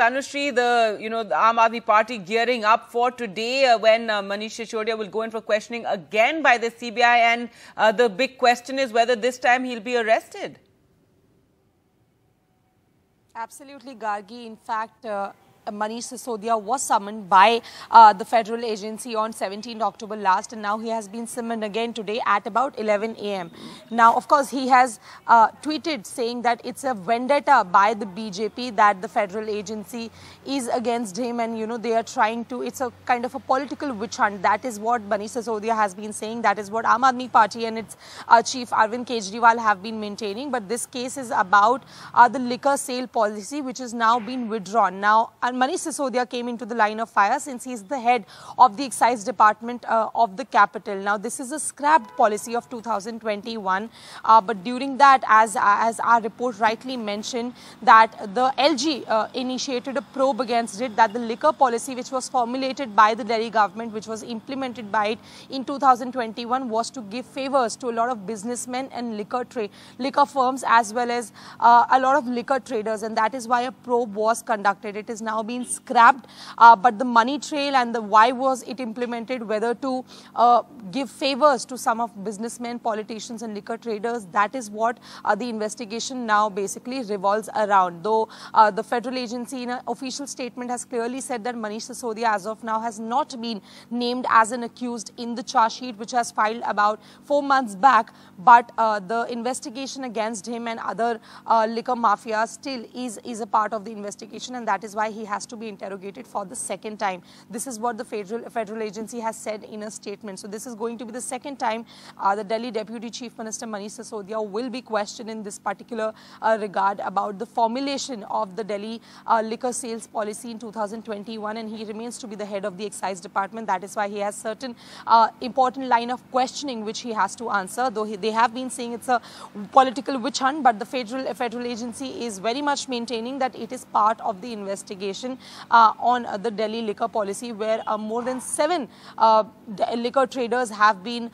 Tanushree, the Aam Aadmi Party gearing up for today when Manish Sisodia will go in for questioning again by the CBI, and the big question is whether this time he'll be arrested. Absolutely, Gargi. In fact, Manish Sisodia was summoned by the federal agency on 17th October last, and now he has been summoned again today at about 11 a.m. Now, of course, he has tweeted saying that it's a vendetta by the BJP, that the federal agency is against him, and they are trying to, it's a kind of a political witch hunt. That is what Manish Sisodia has been saying. That is what Aam Aadmi Party and its chief Arvind Kejriwal have been maintaining. But this case is about the liquor sale policy, which has now been withdrawn. Now, Manish Sisodia came into the line of fire since he is the head of the excise department of the capital. Now, this is a scrapped policy of 2021, but during that, as our report rightly mentioned, that the LG initiated a probe against it, that the liquor policy which was formulated by the Delhi government, which was implemented by it in 2021, was to give favors to a lot of businessmen and liquor firms, as well as a lot of liquor traders, and that is why a probe was conducted. It is now been scrapped, but the money trail and the why was it implemented, whether to give favors to some of businessmen, politicians and liquor traders, that is what the investigation now basically revolves around. Though the federal agency in an official statement has clearly said that Manish Sisodia as of now has not been named as an accused in the charge sheet which has filed about 4 months back, but the investigation against him and other liquor mafias still is a part of the investigation, and that is why he has to be interrogated for the second time. This is what the federal agency has said in a statement. So this is going to be the second time the Delhi Deputy Chief Minister Manish Sisodia will be questioned in this particular regard about the formulation of the Delhi liquor sales policy in 2021, and he remains to be the head of the excise department. That is why he has certain important line of questioning which he has to answer, though they have been saying it's a political witch hunt, but the federal agency is very much maintaining that it is part of the investigation on the Delhi liquor policy, where more than 7 liquor traders have been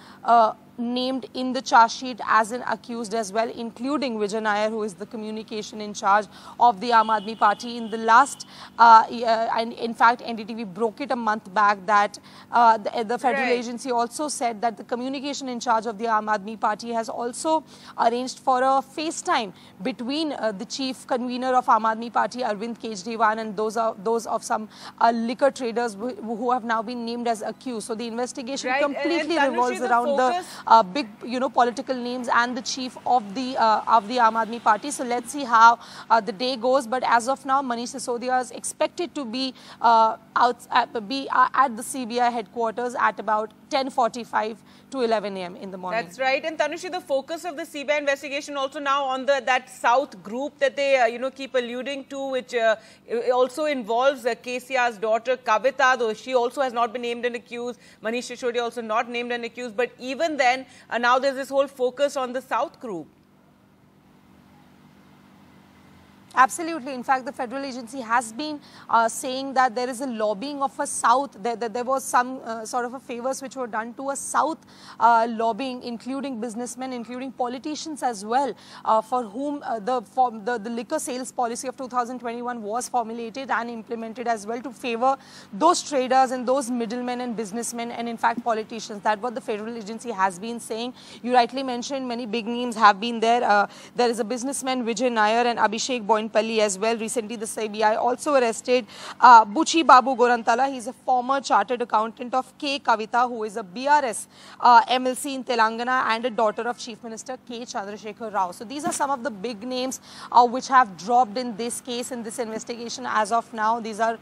named in the charge sheet as an accused as well, including Vijay Nair, who is the communication in charge of the Aam Aadmi Party. In the last, and in fact, NDTV broke it a month back that the federal agency also said that the communication in charge of the Aam Aadmi Party has also arranged for a FaceTime between the chief convener of Aam Aadmi Party, Arvind Kejriwal, and those of some liquor traders who have now been named as accused. So the investigation completely revolves around the big, political names and the chief of the Aam Aadmi Party. So let's see how the day goes. But as of now, Manish Sisodia is expected to be at the CBI headquarters at about 10:45 to 11 a.m. in the morning. That's right. And Tanushree, the focus of the CBI investigation also now on that South group that they keep alluding to, which also involves KCR's daughter Kavita, though she also has not been named an accused. Manish Sisodia also not named an accused. But even then, now there's this whole focus on the South group. Absolutely. In fact, the federal agency has been saying that there is a lobbying of a South, that there was some sort of a favors which were done to a South lobbying, including businessmen, including politicians as well, for whom the liquor sales policy of 2021 was formulated and implemented as well to favor those traders and those middlemen and businessmen and in fact politicians. That's what the federal agency has been saying. You rightly mentioned many big names have been there. There is a businessman Vijay Nair and Abhishek Boinpalli as well. Recently, the CBI also arrested Buchi Babu Gorantala. He's a former chartered accountant of K. Kavita, who is a BRS MLC in Telangana and a daughter of Chief Minister K. Chandrasekhar Rao. So these are some of the big names which have dropped in this case, in this investigation as of now. These are,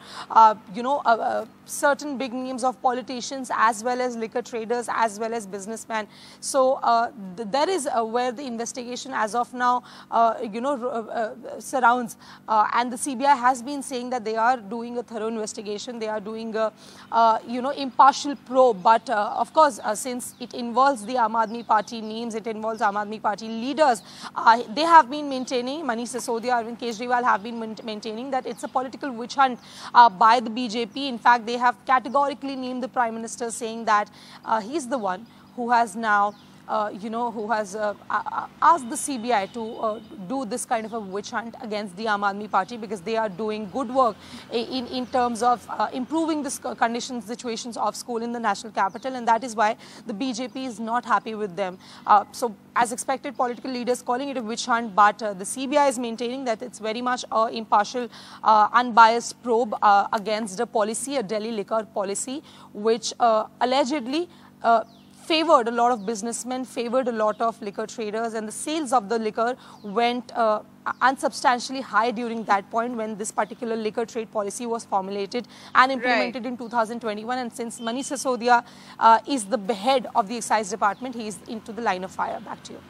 certain big names of politicians as well as liquor traders as well as businessmen. So that is where the investigation as of now, surrounds. And the CBI has been saying that they are doing a thorough investigation. They are doing a, impartial probe. But of course, since it involves the Aam Aadmi Party names, it involves Aam Aadmi Party leaders, they have been maintaining, Manish Sisodia, Arvind Kejriwal have been maintaining that it's a political witch hunt by the BJP. In fact, they have categorically named the Prime Minister, saying that he's the one who has now who has asked the CBI to do this kind of a witch hunt against the Aam Aadmi Party, because they are doing good work in terms of improving the conditions, situations of school in the national capital, and that is why the BJP is not happy with them. So, as expected, political leaders calling it a witch hunt, but the CBI is maintaining that it's very much an impartial, unbiased probe against a policy, a Delhi liquor policy, which allegedly favored a lot of businessmen, favored a lot of liquor traders, and the sales of the liquor went unsubstantially high during that point when this particular liquor trade policy was formulated and implemented in 2021. And since Manish Sisodia is the head of the excise department, he is into the line of fire. Back to you.